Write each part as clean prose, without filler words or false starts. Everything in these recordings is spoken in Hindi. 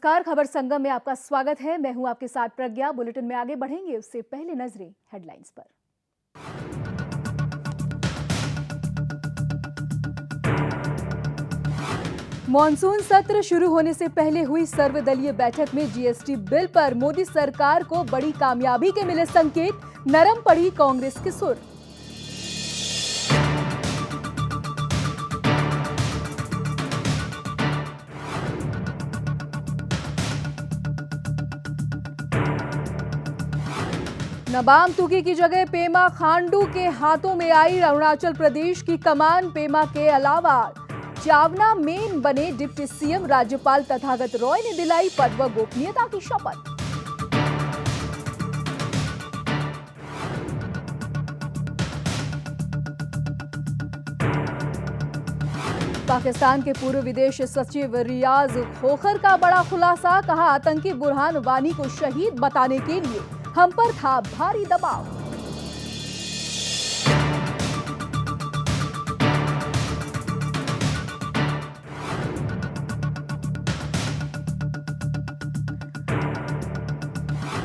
नमस्कार, खबर संगम में आपका स्वागत है। मैं हूं आपके साथ प्रज्ञा। बुलेटिन में आगे बढ़ेंगे उससे पहले नजरें हेडलाइंस पर। मॉनसून सत्र शुरू होने से पहले हुई सर्वदलीय बैठक में जीएसटी बिल पर मोदी सरकार को बड़ी कामयाबी के मिले संकेत, नरम पड़ी कांग्रेस की सुर। नबाम तुकी की जगह पेमा खांडू के हाथों में आई अरुणाचल प्रदेश की कमान। पेमा के अलावा चावना मेन बने डिप्टी सीएम। राज्यपाल तथागत रॉय ने दिलाई पद व गोपनीयता की शपथ। पाकिस्तान के पूर्व विदेश सचिव रियाज खोखर का बड़ा खुलासा। कहा, आतंकी बुरहान वानी को शहीद बताने के लिए हम पर था भारी दबाव।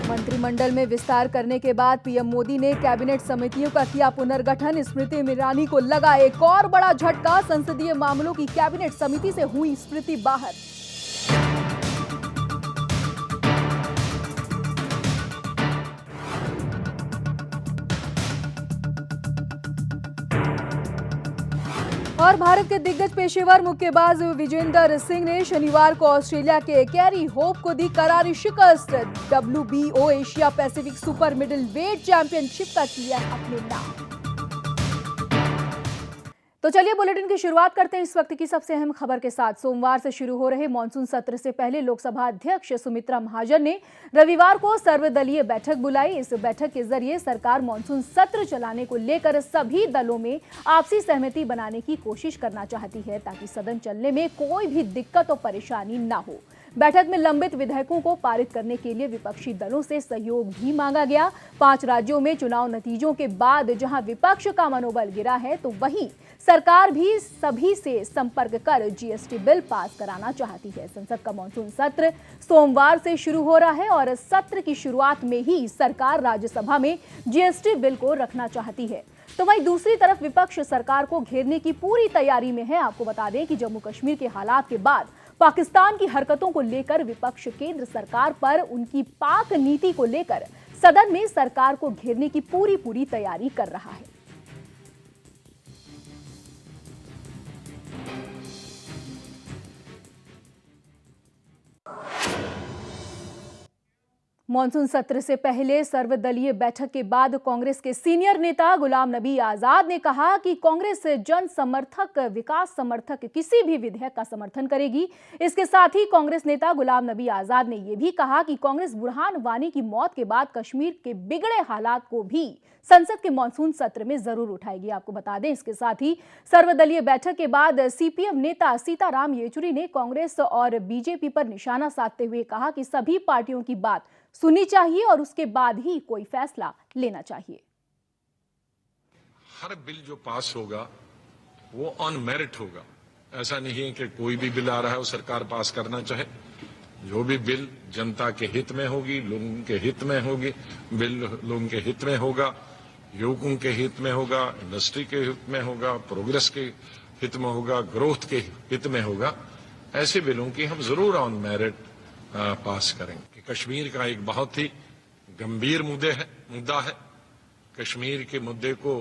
मंत्रिमंडल में विस्तार करने के बाद पीएम मोदी ने कैबिनेट समितियों का किया पुनर्गठन। स्मृति ईरानी को लगा एक और बड़ा झटका। संसदीय मामलों की कैबिनेट समिति से हुई स्मृति बाहर। और भारत के दिग्गज पेशेवर मुक्केबाज विजेंदर सिंह ने शनिवार को ऑस्ट्रेलिया के कैरी होप को दी करारी शिकस्त। WBO Asia Pacific super middle weight championship का किया अपने नाम। तो चलिए बुलेटिन की शुरुआत करते हैं इस वक्त की सबसे अहम खबर के साथ। सोमवार से शुरू हो रहे मॉनसून सत्र से पहले लोकसभा अध्यक्ष सुमित्रा महाजन ने रविवार को सर्वदलीय बैठक बुलाई। इस बैठक के जरिए सरकार मॉनसून सत्र चलाने को लेकर सभी दलों में आपसी सहमति बनाने की कोशिश करना चाहती है, ताकि सदन चलने में कोई भी दिक्कत और परेशानी न हो। बैठक में लंबित विधेयकों को पारित करने के लिए विपक्षी दलों से सहयोग भी मांगा गया। 5 राज्यों में चुनाव नतीजों के बाद जहां विपक्ष का मनोबल गिरा है, तो वहीं सरकार भी सभी से संपर्क कर जीएसटी बिल पास कराना चाहती है। संसद का मॉनसून सत्र सोमवार से शुरू हो रहा है और सत्र की शुरुआत में ही सरकार राज्यसभा में जीएसटी बिल को रखना चाहती है। तो वहीं दूसरी तरफ विपक्ष सरकार को घेरने की पूरी तैयारी में है। आपको बता दें कि जम्मू कश्मीर के हालात के बाद पाकिस्तान की हरकतों को लेकर विपक्ष केंद्र सरकार पर उनकी पाक नीति को लेकर सदन में सरकार को घेरने की पूरी तैयारी कर रहा है। मॉनसून सत्र से पहले सर्वदलीय बैठक के बाद कांग्रेस के सीनियर नेता गुलाम नबी आजाद ने कहा कि कांग्रेस जन समर्थक, विकास समर्थक किसी भी विधेयक का समर्थन करेगी। इसके साथ ही कांग्रेस नेता गुलाम नबी आजाद ने यह भी कहा कि कांग्रेस बुरहान वानी की मौत के बाद कश्मीर के बिगड़े हालात को भी संसद के मॉनसून सत्र में जरूर उठाएगी। आपको बता दें, इसके साथ ही सर्वदलीय बैठक के बाद सीपीएम नेता सीताराम येचुरी ने कांग्रेस और बीजेपी पर निशाना साधते हुए कहा कि सभी पार्टियों की बात सुननी चाहिए और उसके बाद ही कोई फैसला लेना चाहिए। हर बिल जो पास होगा वो ऑन मेरिट होगा। ऐसा नहीं है कि कोई भी बिल आ रहा है वो सरकार पास करना चाहे। जो भी बिल जनता के हित में होगी, लोगों के हित में होगी, बिल लोगों के हित में होगा, युवकों के हित में होगा, इंडस्ट्री के हित में होगा, प्रोग्रेस के हित में होगा, ग्रोथ के हित में होगा, ऐसे बिलों की हम जरूर ऑन मेरिट पास करेंगे। कश्मीर का एक बहुत ही गंभीर मुद्दा है। कश्मीर के मुद्दे को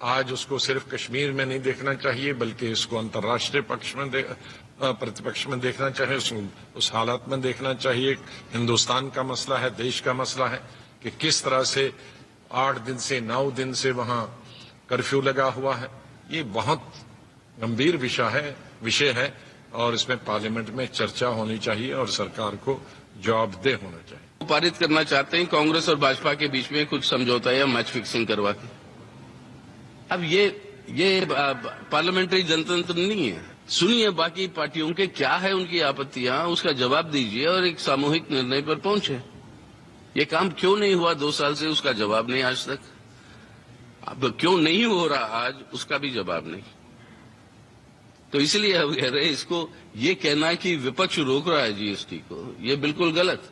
आज उसको सिर्फ कश्मीर में नहीं देखना चाहिए, बल्कि इसको अंतर्राष्ट्रीय पक्ष में प्रतिपक्ष में देखना चाहिए, उस हालत में देखना चाहिए। हिंदुस्तान का मसला है, देश का मसला है कि किस तरह से 8 दिन से 9 दिन से वहां कर्फ्यू लगा हुआ है। ये बहुत गंभीर विषय है और इसमें पार्लियामेंट में चर्चा होनी चाहिए और सरकार को जवाबदेह होना चाहिए। पारित करना चाहते हैं कांग्रेस और भाजपा के बीच में कुछ समझौता या मैच फिक्सिंग करवा के। अब ये पार्लियामेंट्री जनतंत्र नहीं है। सुनिए बाकी पार्टियों के क्या है उनकी आपत्तियां, उसका जवाब दीजिए और एक सामूहिक निर्णय पर पहुंचे। ये काम क्यों नहीं हुआ 2 साल से, उसका जवाब नहीं आज तक। अब क्यों नहीं हो रहा आज, उसका भी जवाब नहीं। तो इसलिए हम कह रहे हैं इसको, ये कहना कि विपक्ष रोक रहा है जीएसटी को, ये बिल्कुल गलत।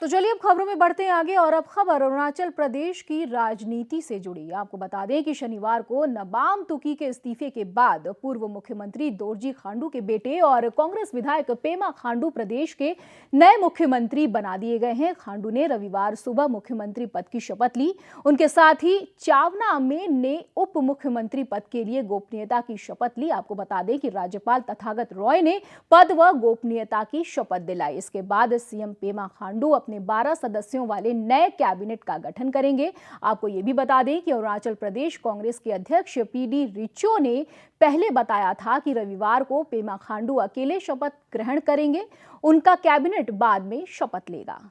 तो चलिए अब खबरों में बढ़ते हैं आगे और अब खबर अरुणाचल प्रदेश की राजनीति से जुड़ी। आपको बता दें कि शनिवार को नबाम तुकी के इस्तीफे के बाद पूर्व मुख्यमंत्री दोरजी खांडू के बेटे और कांग्रेस विधायक पेमा खांडू प्रदेश के नए मुख्यमंत्री बना दिए गए हैं। खांडू ने रविवार सुबह मुख्यमंत्री पद की शपथ ली। उनके साथ ही चावना अमेन ने उप मुख्यमंत्री पद के लिए गोपनीयता की शपथ ली। आपको बता दें कि राज्यपाल तथागत रॉय ने पद व गोपनीयता की शपथ दिलाई। इसके बाद सीएम पेमा खांडू अपने 12 सदस्यों वाले नए कैबिनेट का गठन करेंगे। आपको यह भी बता दें कि अरुणाचल प्रदेश कांग्रेस के अध्यक्ष पीडी रिचो ने पहले बताया था कि रविवार को पेमा खांडू अकेले शपथ ग्रहण करेंगे, उनका कैबिनेट बाद में शपथ लेगा।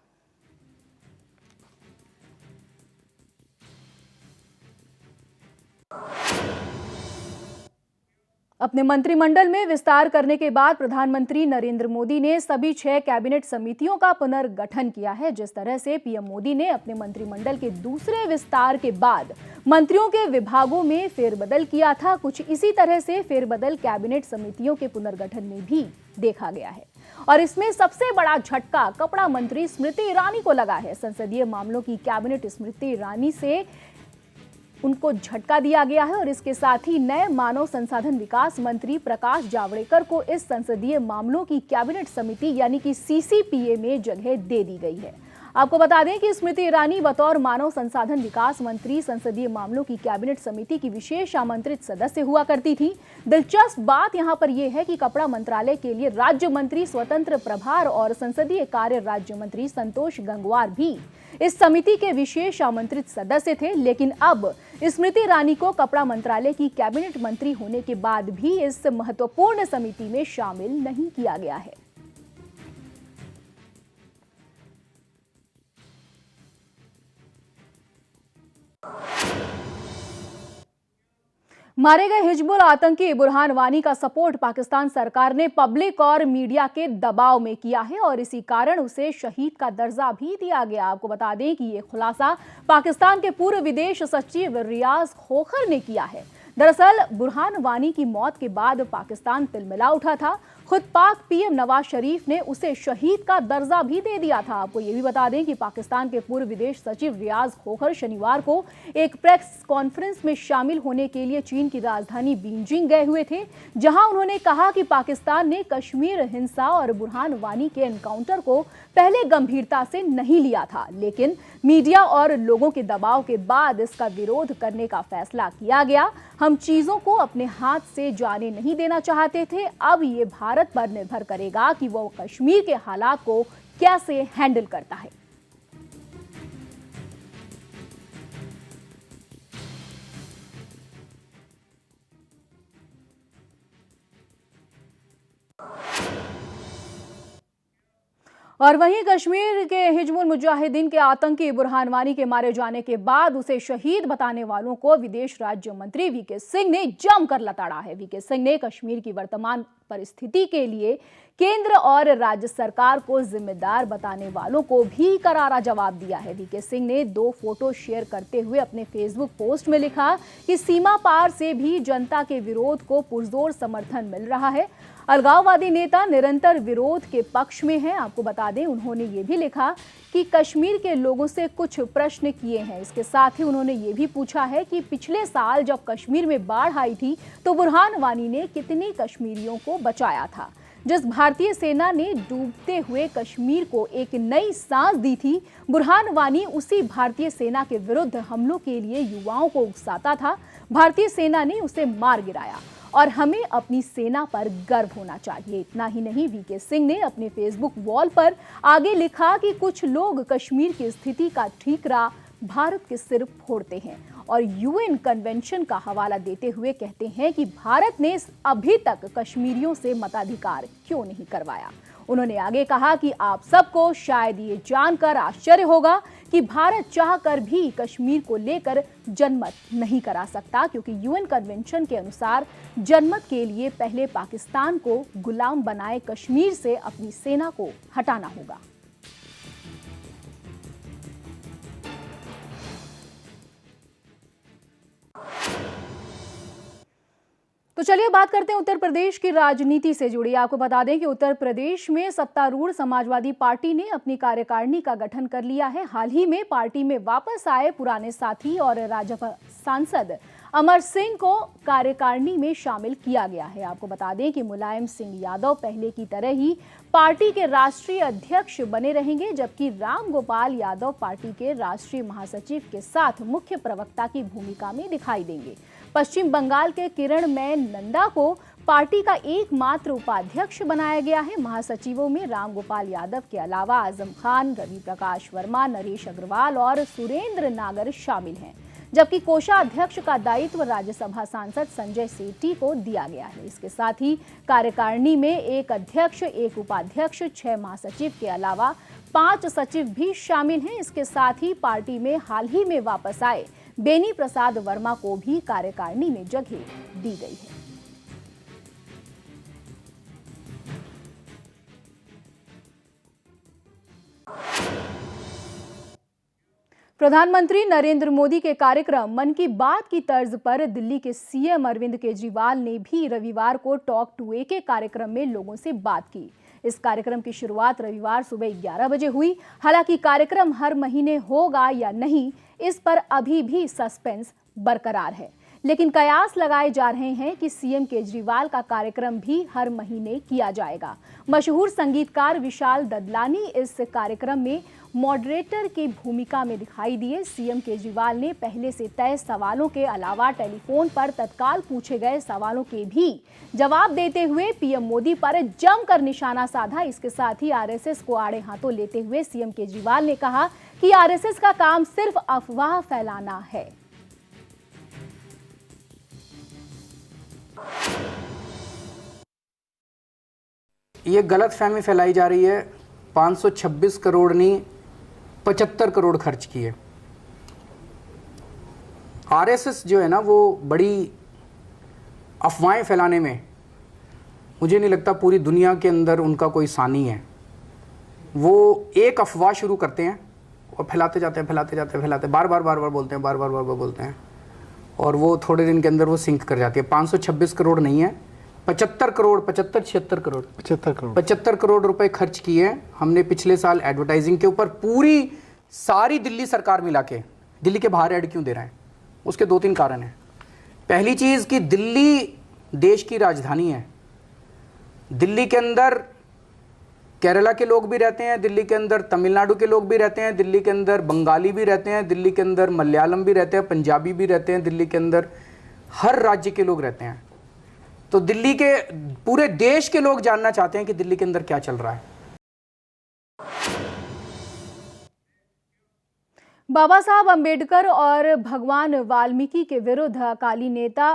अपने मंत्रिमंडल में विस्तार करने के बाद प्रधानमंत्री नरेंद्र मोदी ने सभी 6 कैबिनेट समितियों का पुनर्गठन किया है। जिस तरह से पीएम मोदी ने अपने मंत्रिमंडल के दूसरे विस्तार के बाद मंत्रियों के विभागों में फेरबदल किया था, कुछ इसी तरह से फेरबदल कैबिनेट समितियों के पुनर्गठन में भी देखा गया है। और इसमें सबसे बड़ा झटका कपड़ा मंत्री स्मृति ईरानी को लगा है। संसदीय मामलों की कैबिनेट स्मृति ईरानी से उनको झटका दिया गया है और इसके साथ ही नए मानव संसाधन विकास मंत्री प्रकाश जावड़ेकर को इस संसदीय मामलों की कैबिनेट समिति यानी कि सीसीपीए में जगह दे दी गई है। आपको बता दें कि स्मृति ईरानी बतौर मानव संसाधन विकास मंत्री संसदीय मामलों की कैबिनेट समिति की विशेष आमंत्रित सदस्य हुआ करती थी। दिलचस्प बात यहां पर यह है कि कपड़ा मंत्रालय के लिए राज्य मंत्री स्वतंत्र प्रभार और संसदीय कार्य राज्य मंत्री संतोष गंगवार भी इस समिति के विशेष आमंत्रित सदस्य थे, लेकिन अब स्मृति ईरानी को कपड़ा मंत्रालय की कैबिनेट मंत्री होने के बाद भी इस महत्वपूर्ण समिति में शामिल नहीं किया गया है। मारे गए हिजबुल आतंकी बुरहान वानी का सपोर्ट पाकिस्तान सरकार ने पब्लिक और मीडिया के दबाव में किया है और इसी कारण उसे शहीद का दर्जा भी दिया गया। आपको बता दें कि ये खुलासा पाकिस्तान के पूर्व विदेश सचिव रियाज खोखर ने किया है। दरअसल बुरहान वानी की मौत के बाद पाकिस्तान तिलमिला उठा था। खुद पाक पीएम नवाज शरीफ ने उसे शहीद का दर्जा भी दे दिया था। आपको ये भी बता दें कि पाकिस्तान के पूर्व विदेश सचिव रियाज खोखर शनिवार को एक प्रेस कॉन्फ्रेंस में शामिल होने के लिए चीन की राजधानी बीजिंग गए हुए थे, जहां उन्होंने कहा कि पाकिस्तान ने कश्मीर हिंसा और बुरहान वानी के एनकाउंटर को पहले गंभीरता से नहीं लिया था, लेकिन मीडिया और लोगों के दबाव के बाद इसका विरोध करने का फैसला किया गया। हम चीजों को अपने हाथ से जाने नहीं देना चाहते थे। अब ये भारत पर निर्भर करेगा कि वो कश्मीर के हालात को कैसे हैंडल करता है। और वहीं कश्मीर के हिजबुल मुजाहिदीन के आतंकी बुरहान वानी के मारे जाने के बाद उसे शहीद बताने वालों को विदेश राज्य मंत्री वीके सिंह ने जमकर लताड़ा है। वीके सिंह ने कश्मीर की वर्तमान परिस्थिति के लिए केंद्र और राज्य सरकार को जिम्मेदार बताने वालों को भी करारा जवाब दिया है। वीके सिंह ने 2 फोटो शेयर करते हुए अपने फेसबुक पोस्ट में लिखा कि सीमा पार से भी जनता के विरोध को पुरजोर समर्थन मिल रहा है। अलगाववादी नेता निरंतर विरोध के पक्ष में हैं। आपको बता दें उन्होंने ये भी लिखा कि कश्मीर के लोगों से कुछ प्रश्न किए हैं। इसके साथ ही उन्होंने ये भी पूछा है कि पिछले साल जब कश्मीर में बाढ़ आई थी तो बुरहान वानी ने कितने कश्मीरियों को बचाया था। जिस भारतीय सेना ने डूबते हुए कश्मीर को एक नई सांस दी थी, बुरहान वानी उसी भारतीय सेना के विरुद्ध हमलों के लिए युवाओं को उकसाता था। भारतीय सेना ने उसे मार गिराया और हमें अपनी सेना पर गर्व होना चाहिए। इतना ही नहीं, वीके सिंह ने अपने फेसबुक वॉल पर आगे लिखा कि कुछ लोग कश्मीर की स्थिति का ठीकरा भारत के सिर फोड़ते हैं और यूएन कन्वेंशन का हवाला देते हुए कहते हैं कि भारत ने अभी तक कश्मीरियों से मताधिकार क्यों नहीं करवाया। उन्होंने आगे कहा कि आप सबको शायद ये जानकर आश्चर्य होगा कि भारत चाहकर भी कश्मीर को लेकर जनमत नहीं करा सकता, क्योंकि यूएन कन्वेंशन के अनुसार जनमत के लिए पहले पाकिस्तान को गुलाम बनाए कश्मीर से अपनी सेना को हटाना होगा। तो चलिए बात करते हैं उत्तर प्रदेश की राजनीति से जुड़ी। आपको बता दें कि उत्तर प्रदेश में सत्तारूढ़ समाजवादी पार्टी ने अपनी कार्यकारिणी का गठन कर लिया है। हाल ही में पार्टी में वापस आए पुराने साथी और राज्यसभा सांसद अमर सिंह को कार्यकारिणी में शामिल किया गया है। आपको बता दें कि मुलायम सिंह यादव पहले की तरह ही पार्टी के राष्ट्रीय अध्यक्ष बने रहेंगे, जबकि राम गोपाल यादव पार्टी के राष्ट्रीय महासचिव के साथ मुख्य प्रवक्ता की भूमिका में दिखाई देंगे। पश्चिम बंगाल के किरणमय नंदा को पार्टी का एकमात्र उपाध्यक्ष बनाया गया है। महासचिवों में राम गोपाल यादव के अलावा आजम खान, रवि प्रकाश वर्मा, नरेश अग्रवाल और सुरेंद्र नागर शामिल हैं, जबकि कोषाध्यक्ष का दायित्व राज्यसभा सांसद संजय सेठी को दिया गया है। इसके साथ ही कार्यकारिणी में एक अध्यक्ष, एक उपाध्यक्ष, 6 महासचिव के अलावा 5 सचिव भी शामिल हैं। इसके साथ ही पार्टी में हाल ही में वापस आए बेनी प्रसाद वर्मा को भी कार्यकारिणी में जगह दी गई है। प्रधानमंत्री नरेंद्र मोदी के कार्यक्रम मन की बात की तर्ज पर दिल्ली के सीएम अरविंद केजरीवाल ने भी रविवार को टॉक टू ए के कार्यक्रम में लोगों से बात की। इस कार्यक्रम की शुरुआत रविवार सुबह 11 बजे हुई। हालांकि कार्यक्रम हर महीने होगा या नहीं, इस पर अभी भी सस्पेंस बरकरार है, लेकिन कयास लगाए जा रहे हैं कि सीएम केजरीवाल का कार्यक्रम भी हर महीने किया जाएगा। मशहूर संगीतकार विशाल ददलानी इस कार्यक्रम में मॉडरेटर की भूमिका में दिखाई दिए। सीएम केजरीवाल ने पहले से तय सवालों के अलावा टेलीफोन पर तत्काल पूछे गए सवालों के भी जवाब देते हुए पीएम मोदी पर जमकर निशाना साधा। इसके साथ ही आरएसएस को आड़े हाथों लेते हुए सीएम केजरीवाल ने कहा कि आरएसएस का काम सिर्फ अफवाह फैलाना है। ये गलतफहमी फैलाई जा रही है। 526 करोड़ नहीं 75 करोड़ खर्च किए। आरएसएस जो है ना, वो बड़ी अफवाहें फैलाने में मुझे नहीं लगता पूरी दुनिया के अंदर उनका कोई सानी है। वो एक अफवाह शुरू करते हैं और फैलाते जाते हैं, बार बार बोलते हैं और वो थोड़े दिन के अंदर वो सिंक कर जाती है। 526 करोड़ नहीं है, 75 करोड़ रुपए खर्च किए हैं हमने पिछले साल एडवर्टाइजिंग के ऊपर। पूरी सारी दिल्ली सरकार मिला के दिल्ली के बाहर ऐड क्यों दे रहे हैं, उसके 2-3 कारण हैं। पहली चीज़ कि दिल्ली देश की राजधानी है। दिल्ली के अंदर केरला के लोग भी रहते हैं, दिल्ली के अंदर तमिलनाडु के लोग भी रहते हैं, दिल्ली के अंदर बंगाली भी रहते हैं, दिल्ली के अंदर मलयालम भी रहते हैं, पंजाबी भी रहते हैं, दिल्ली के अंदर हर राज्य के लोग रहते हैं। तो दिल्ली के पूरे देश के लोग जानना चाहते हैं कि दिल्ली के अंदर क्या चल रहा है। बाबा साहब अंबेडकर और भगवान वाल्मीकि के विरुद्ध अकाली नेता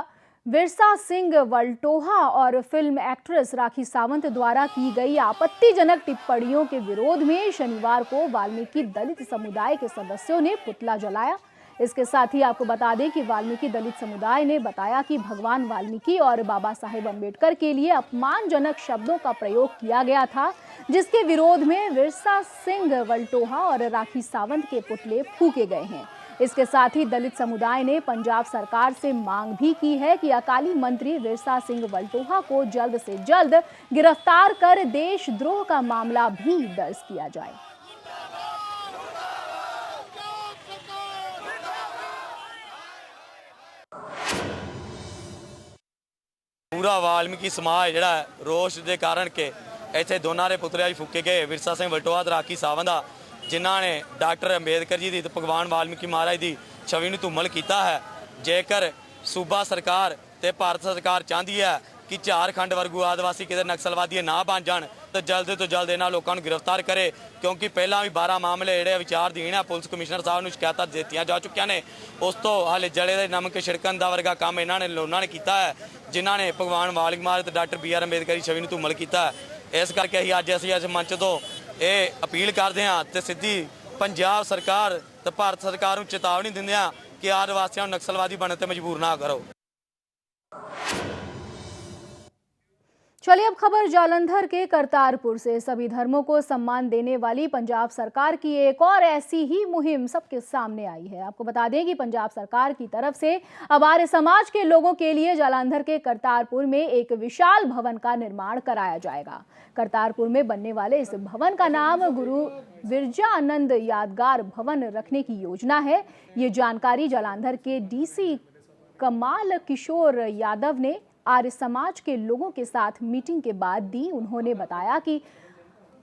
विरसा सिंह वल्टोहा और फिल्म एक्ट्रेस राखी सावंत द्वारा की गई आपत्तिजनक टिप्पणियों के विरोध में शनिवार को वाल्मीकि दलित समुदाय के सदस्यों ने पुतला जलाया। इसके साथ ही आपको बता दें कि वाल्मीकि दलित समुदाय ने बताया कि भगवान वाल्मीकि और बाबा साहेब अंबेडकर के लिए अपमानजनक शब्दों का प्रयोग किया गया था, जिसके विरोध में विरसा सिंह वल्टोहा और राखी सावंत के पुतले फूके गए हैं। इसके साथ ही दलित समुदाय ने पंजाब सरकार से मांग भी की है कि अकाली मंत्री विरसा सिंह वल्टोहा को जल्द से जल्द गिरफ्तार कर देशद्रोह का मामला भी दर्ज किया जाए। पूरा वाल्मीकि समाज ਜਿਹੜਾ ਰੋਸ਼ ਦੇ ਕਾਰਨ ਕਿ ਇੱਥੇ ਦੋਨਾਂ ਦੇ ਪੁਤਲੇ ਅੱਜ ਫੂਕੇ ਗਏ, ਵਿਰਸਾ ਸਿੰਘ ਵਲਟੋਹਾ ਤੇ ਰਾਖੀ ਸਾਵੰਤ ਦਾ, ਜਿਨ੍ਹਾਂ ਨੇ ਡਾਕਟਰ ਅੰਬੇਦਕਰ ਜੀ ਦੀ ਤੇ ਭਗਵਾਨ ਵਾਲਮੀਕੀ ਮਹਾਰਾਜ ਦੀ ਛਵੀ ਨੂੰ ਧੂਮਲ ਕੀਤਾ ਹੈ। ਜੇਕਰ ਸੂਬਾ ਸਰਕਾਰ ਤੇ ਭਾਰਤ ਸਰਕਾਰ ਚਾਹੁੰਦੀ ਹੈ ਕਿ ਝਾਰਖੰਡ ਵਰਗੂ ਆਦਿਵਾਸੀ ਕਿਤੇ ਨਕਸਲਵਾਦੀ ਨਾ ਬਣ ਜਾਣ ਤਾਂ ਜਲਦ ਤੋਂ ਜਲਦ ਇਹਨਾਂ ਲੋਕਾਂ ਨੂੰ ਗ੍ਰਿਫਤਾਰ ਕਰੇ, ਕਿਉਂਕਿ ਪਹਿਲਾਂ ਵੀ 12 ਮਾਮਲੇ ਜਿਹੜੇ ਵਿਚਾਰਧੀਨ ਆ ਪੁਲਿਸ ਕਮਿਸ਼ਨਰ ਸਾਹਿਬ ਨੂੰ ਸ਼ਿਕਾਇਤਾਂ ਦਿੱਤੀਆਂ ਜਾ ਚੁੱਕੀਆਂ ਨੇ। ਉਸ ਤੋਂ ਹਾਲੇ ਜਲੇ ਦੇ ਨਮਕ ਛਿੜਕਣ ਦਾ ਵਰਗਾ ਕੰਮ ਇਹਨਾਂ ਨੇ ਲੋਨਾਂ ਨੇ ਕੀਤਾ ਹੈ, ਜਿਨ੍ਹਾਂ ਨੇ ਭਗਵਾਨ ਵਾਲਮੀਕੀ ਮਹਾਰਾਜ ਤੇ ਡਾਕਟਰ BR ਅੰਬੇਦਕਰ ਦੀ ਛਵੀ ਨੂੰ ਧੂਮਲ ਕੀਤਾ ਹੈ। ਇਸ ਕਰਕੇ ਅਸੀਂ ਅੱਜ ਮੰਚ ਤੋਂ ਇਹ ਅਪੀਲ ਕਰਦੇ ਹਾਂ ਤੇ ਸਿੱਧੀ ਪੰਜਾਬ ਸਰਕਾਰ ਤੇ ਭਾਰਤ ਸਰਕਾਰ ਨੂੰ ਚੇਤਾਵਨੀ ਦਿੰਦੇ ਹਾਂ ਕਿ ਆਦਿਵਾਸੀਆਂ ਨੂੰ ਨਕਸਲਵਾਦੀ ਬਣਨ ਤੇ ਮਜਬੂਰ ਨਾ ਕਰੋ। चलिए अब खबर जालंधर के करतारपुर से। सभी धर्मों को सम्मान देने वाली पंजाब सरकार की एक और ऐसी ही मुहिम सबके सामने आई है। आपको बता दें कि पंजाब सरकार की तरफ से अब आर्य समाज के लोगों के लिए जालंधर के करतारपुर में एक विशाल भवन का निर्माण कराया जाएगा। करतारपुर में बनने वाले इस भवन का नाम गुरु विरजानंद यादगार भवन रखने की योजना है। ये जानकारी जालंधर के डीसी कमाल किशोर यादव ने आर्य समाज के लोगों के साथ मीटिंग के बाद दी। उन्होंने बताया कि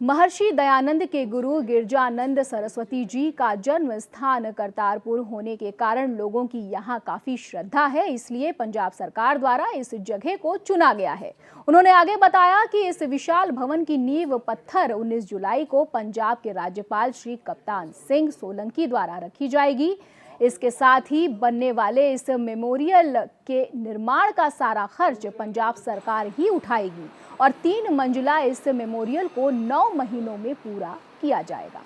महर्षि दयानंद के गुरु गिरजानंद सरस्वती जी का जन्म स्थान करतारपुर होने के कारण लोगों की यहाँ काफी श्रद्धा है, इसलिए पंजाब सरकार द्वारा इस जगह को चुना गया है। उन्होंने आगे बताया कि इस विशाल भवन की नींव पत्थर 19 जुलाई को पंजाब के राज्यपाल श्री कप्तान सिंह सोलंकी द्वारा रखी जाएगी। इसके साथ ही बनने वाले इस मेमोरियल के निर्माण का सारा खर्च पंजाब सरकार ही उठाएगी और 3 मंजिला इस मेमोरियल को 9 महीनों में पूरा किया जाएगा।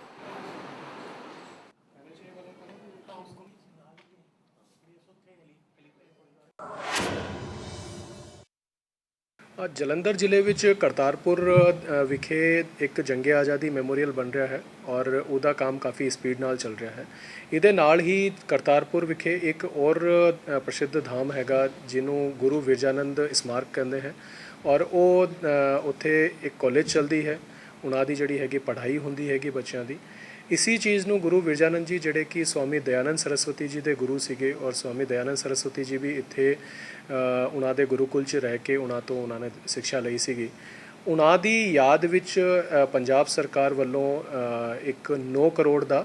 ਜਲੰਧਰ ਜ਼ਿਲ੍ਹੇ ਵਿੱਚ ਕਰਤਾਰਪੁਰ ਵਿਖੇ ਇੱਕ ਜੰਗੇ ਆਜ਼ਾਦੀ ਮੈਮੋਰੀਅਲ ਬਣ ਰਿਹਾ ਹੈ ਔਰ ਉਹਦਾ ਕੰਮ ਕਾਫੀ ਸਪੀਡ ਨਾਲ ਚੱਲ ਰਿਹਾ ਹੈ। ਇਹਦੇ ਨਾਲ ਹੀ ਕਰਤਾਰਪੁਰ ਵਿਖੇ ਇੱਕ ਔਰ ਪ੍ਰਸਿੱਧ ਧਾਮ ਹੈਗਾ ਜਿਹਨੂੰ ਗੁਰੂ ਵਿਰਜਾਨੰਦ ਸਮਾਰਕ ਕਹਿੰਦੇ ਹੈ ਔਰ ਉਹ ਉੱਥੇ ਇੱਕ ਕਾਲਜ ਚੱਲਦੀ ਹੈ। ਉਹਨਾਂ ਦੀ ਜਿਹੜੀ ਹੈਗੀ ਪੜ੍ਹਾਈ ਹੁੰਦੀ ਹੈਗੀ ਬੱਚਿਆਂ ਦੀ। ਇसी ਚੀਜ਼ ਨੂੰ ਗੁਰੂ ਵਿਰਜਾਨੰਦ ਜੀ ਜਿਹੜੇ ਕਿ ਸਵਾਮੀ ਦਇਆਨੰਦ ਸਰਸਵਤੀ ਜੀ ਦੇ ਗੁਰੂ ਸੀਗੇ ਔਰ ਸਵਾਮੀ ਦਇਆਨੰਦ ਸਰਸਵਤੀ ਜੀ ਵੀ ਇੱਥੇ ਉਹਨਾਂ ਦੇ ਗੁਰੂਕੁਲ 'ਚ ਰਹਿ ਕੇ ਉਹਨਾਂ ਤੋਂ ਉਹਨਾਂ ਨੇ ਸਿੱਖਿਆ ਲਈ ਸੀਗੀ। ਉਹਨਾਂ ਦੀ ਯਾਦ ਵਿੱਚ ਪੰਜਾਬ ਸਰਕਾਰ ਵੱਲੋਂ ਇੱਕ 9 ਕਰੋੜ ਦਾ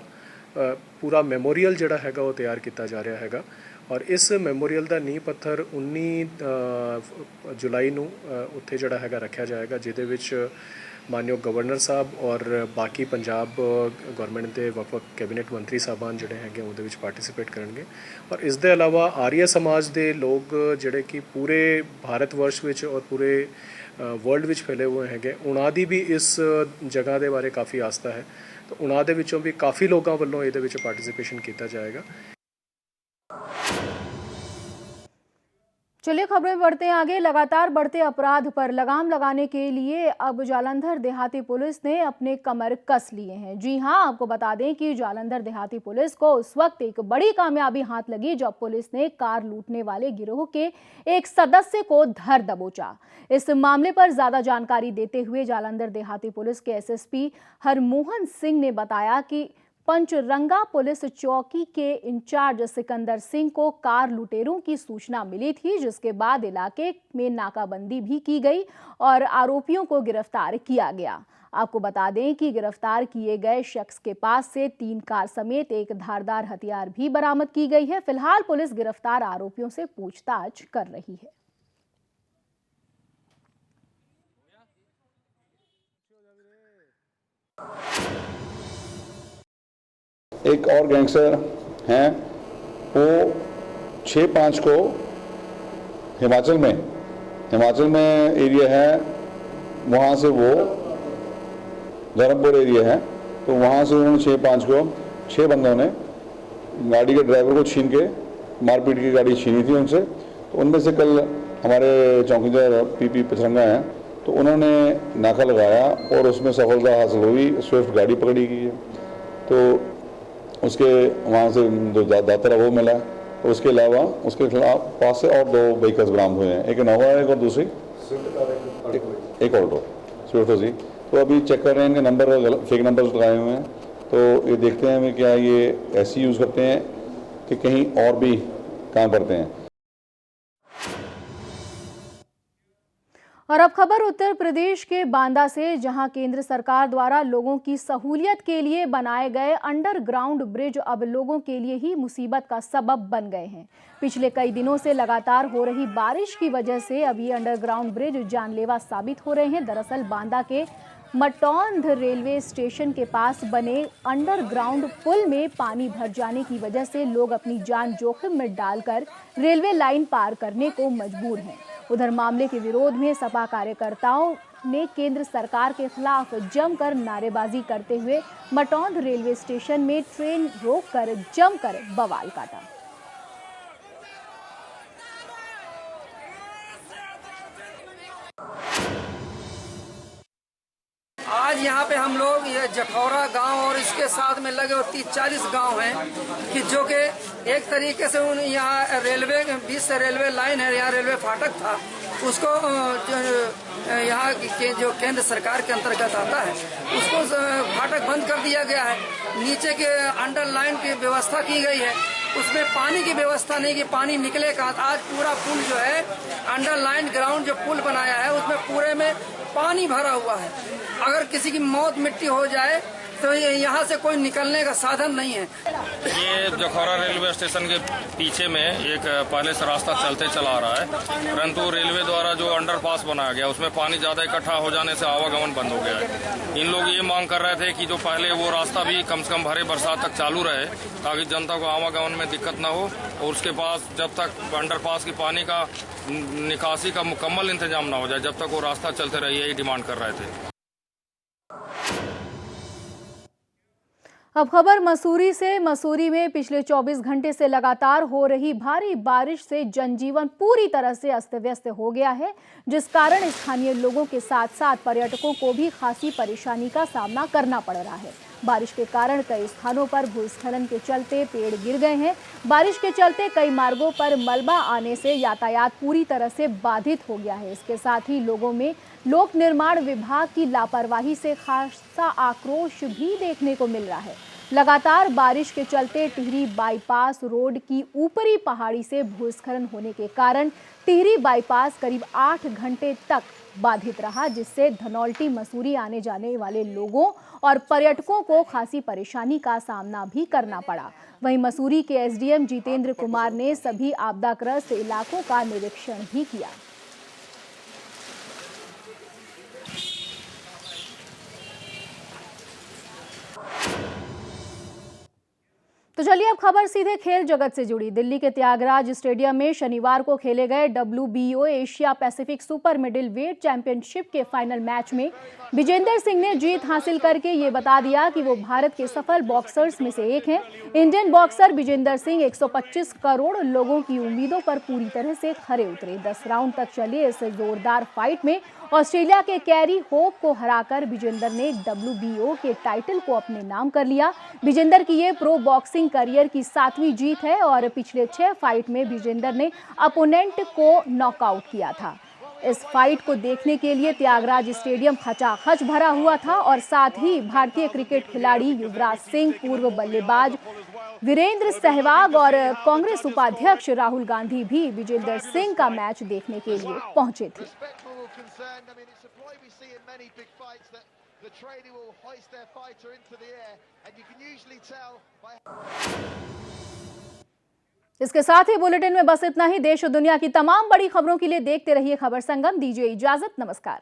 ਪੂਰਾ ਮੈਮੋਰੀਅਲ ਜਿਹੜਾ ਹੈਗਾ ਉਹ ਤਿਆਰ ਕੀਤਾ ਜਾ ਰਿਹਾ ਹੈਗਾ ਔਰ ਇਸ ਮੈਮੋਰੀਅਲ ਦਾ ਨੀਂਹ ਪੱਥਰ 19 ਜੁਲਾਈ ਨੂੰ ਉੱਥੇ ਜਿਹੜਾ ਹੈਗਾ ਰੱਖਿਆ ਜਾਏਗਾ, ਜਿਹਦੇ ਵਿੱਚ ਮਾਨਯੋਗ ਗਵਰਨਰ ਸਾਹਿਬ ਔਰ ਬਾਕੀ ਪੰਜਾਬ ਗਵਰਨਮੈਂਟ ਦੇ ਵੱਖ-ਵੱਖ ਕੈਬਨਿਟ ਮੰਤਰੀ ਸਾਹਿਬਾਨ ਜਿਹੜੇ ਹੈਗੇ ਉਹਦੇ ਵਿੱਚ ਪਾਰਟਿਸਿਪੇਟ ਕਰਨਗੇ। ਔਰ ਇਸ ਦੇ ਇਲਾਵਾ ਆਰੀਆ ਸਮਾਜ ਦੇ ਲੋਕ ਜਿਹੜੇ ਕਿ ਪੂਰੇ ਭਾਰਤ ਵਰਸ਼ ਵਿੱਚ ਔਰ ਪੂਰੇ ਵਰਲਡ ਵਿੱਚ ਫੈਲੇ ਹੋਏ ਹੈਗੇ, ਉਹਨਾਂ ਦੀ ਵੀ ਇਸ ਜਗ੍ਹਾ ਦੇ ਬਾਰੇ ਕਾਫੀ ਆਸਥਾ ਹੈ। ਤਾਂ ਉਹਨਾਂ ਦੇ ਵਿੱਚੋਂ ਵੀ ਕਾਫੀ ਲੋਕਾਂ ਵੱਲੋਂ ਇਹਦੇ ਵਿੱਚ ਪਾਰਟਿਸਿਪੇਸ਼ਨ ਕੀਤਾ ਜਾਏਗਾ। चलिए खबरें में बढ़ते हैं आगे। लगातार बढ़ते अपराध पर लगाम लगाने के लिए अब जालंधर देहाती पुलिस ने अपने कमर कस लिए हैं। जी हां, आपको बता दें कि जालंधर देहाती पुलिस को उस वक्त एक बड़ी कामयाबी हाथ लगी जब पुलिस ने कार लूटने वाले गिरोह के एक सदस्य को धर दबोचा। इस मामले पर ज्यादा जानकारी देते हुए जालंधर देहाती पुलिस के एसएसपी हरमोहन सिंह ने बताया कि पंचरंगा पुलिस चौकी के इंचार्ज सिकंदर सिंह को कार लुटेरों की सूचना मिली थी, जिसके बाद इलाके में नाकाबंदी भी की गई और आरोपियों को गिरफ्तार किया गया। आपको बता दें कि गिरफ्तार किए गए शख्स के पास से 3 कार समेत एक धारदार हथियार भी बरामद की गई है। फिलहाल पुलिस गिरफ्तार आरोपियों से पूछताछ कर रही है। एक और गैंगस्टर हैं, वो 6-5 को हिमाचल में एरिया है, वहाँ से वो धर्मपुर एरिया है, तो वहाँ से उन्होंने 6-5 को 6 बंदों ने गाड़ी के ड्राइवर को छीन के मारपीट की गाड़ी छीनी थी उनसे। तो उनमें से कल हमारे चौकीदार पीपी पचरंगा हैं, तो उन्होंने नाका लगाया और उसमें सफलता हासिल हुई। स्विफ्ट गाड़ी पकड़ी गई है, तो उसके वहाँ से जो दातरा वो मिला। और उसके अलावा उसके खिलाफ पास से और 2 व्हीकल्स बरामद हुए हैं, एक इनोवा है और दूसरी एक ऑल्टो स्विफ्ट थी। तो अभी चेक कर रहे हैं, इनके नंबर फेक नंबर लगाए हुए हैं, तो ये देखते हैं क्या ये ऐसी यूज़ करते हैं कि कहीं और भी काम करते हैं। और अब खबर उत्तर प्रदेश के बांदा से, जहां केंद्र सरकार द्वारा लोगों की सहूलियत के लिए बनाए गए अंडरग्राउंड ब्रिज अब लोगों के लिए ही मुसीबत का सबब बन गए हैं। पिछले कई दिनों से लगातार हो रही बारिश की वजह से अब ये अंडरग्राउंड ब्रिज जानलेवा साबित हो रहे हैं। दरअसल बांदा के मटौंध रेलवे स्टेशन के पास बने अंडरग्राउंड पुल में पानी भर जाने की वजह से लोग अपनी जान जोखिम में डालकर रेलवे लाइन पार करने को मजबूर हैं। उधर मामले के विरोध में सपा कार्यकर्ताओं ने केंद्र सरकार के खिलाफ जमकर नारेबाजी करते हुए मटौंध रेलवे स्टेशन में ट्रेन रोककर जमकर बवाल काटा। आज यहाँ पे हम लोग ये जखौरा गांव और इसके साथ में लगे 30-40 गांव हैं कि जो कि एक तरीके से उन यहाँ रेलवे बीच से रेलवे लाइन है, यहाँ रेलवे फाटक था, उसको यहाँ के जो केंद्र सरकार के अंतर्गत आता है उसको फाटक बंद कर दिया गया है। नीचे के अंडरलाइन की व्यवस्था की गई है, उसमें पानी की व्यवस्था नहीं कि पानी निकले का। आज पूरा पुल जो है अंडरलाइन ग्राउंड जो पुल बनाया है उसमें पूरे में पानी भरा हुआ है। अगर किसी की मौत मिट्टी हो जाए तो यहाँ से कोई निकलने का साधन नहीं है। ये जखौरा रेलवे स्टेशन के पीछे में एक पहले से रास्ता चलते चला आ रहा है, परंतु रेलवे द्वारा जो अंडरपास बनाया गया उसमें पानी ज्यादा इकट्ठा हो जाने से आवागमन बंद हो गया है। इन लोग ये मांग कर रहे थे कि जो पहले वो रास्ता भी कम से कम भरे बरसात तक चालू रहे ताकि जनता को आवागमन में दिक्कत न हो, और उसके पास जब तक अंडरपास की पानी का निकासी का मुकम्मल इंतजाम न हो जाए जब तक वो रास्ता चलते रहे, यही डिमांड कर रहे थे। अब खबर मसूरी से। मसूरी में पिछले 24 घंटे से लगातार हो रही भारी बारिश से जनजीवन पूरी तरह से अस्त व्यस्त हो गया है, जिस कारण स्थानीय लोगों के साथ साथ पर्यटकों को भी खासी परेशानी का सामना करना पड़ रहा है। बारिश के कारण कई स्थानों पर भूस्खलन के चलते पेड़ गिर गए हैं। बारिश के चलते कई मार्गों पर मलबा आने से यातायात पूरी तरह से बाधित हो गया है। इसके साथ ही लोगों में लोक निर्माण विभाग की लापरवाही से खासा आक्रोश भी देखने को मिल रहा है। लगातार बारिश के चलते टिहरी बाईपास रोड की ऊपरी पहाड़ी से भूस्खलन होने के कारण टिहरी बाईपास करीब 8 घंटे तक बाधित रहा, जिससे धनौल्टी मसूरी आने जाने वाले लोगों और पर्यटकों को खासी परेशानी का सामना भी करना पड़ा। वहीं मसूरी के एसडीएम जितेंद्र कुमार ने सभी आपदाग्रस्त इलाकों का निरीक्षण भी किया। तो चलिए अब खबर सीधे खेल जगत से जुड़ी। दिल्ली के त्यागराज स्टेडियम में शनिवार को खेले गए WBO Asia Pacific super middle weight championship के फाइनल मैच में विजेंदर सिंह ने जीत हासिल करके ये बता दिया कि वो भारत के सफल बॉक्सर्स में से एक हैं। इंडियन बॉक्सर विजेंदर सिंह 125 करोड़ लोगों की उम्मीदों पर पूरी तरह से खरे उतरे। 10 राउंड तक चले इस जोरदार फाइट में ऑस्ट्रेलिया के कैरी होप को हराकर विजेंदर ने WBO के टाइटल को अपने नाम कर लिया। विजेंदर की ये प्रो बॉक्सिंग करियर की 7वीं जीत है और पिछले 6 फाइट में विजेंदर ने अपोनेंट को नॉकआउट किया था। इस फाइट को देखने के लिए त्यागराज स्टेडियम खचाखच भरा हुआ था और साथ ही भारतीय क्रिकेट खिलाड़ी युवराज सिंह, पूर्व बल्लेबाज वीरेंद्र सहवाग और कांग्रेस उपाध्यक्ष राहुल गांधी भी विजेंदर सिंह का मैच देखने के लिए पहुंचे थे। इसके साथ ही बुलेटिन में बस इतना ही। देश और दुनिया की तमाम बड़ी खबरों के लिए देखते रहिए खबर संगम। दीजिए इजाजत, नमस्कार।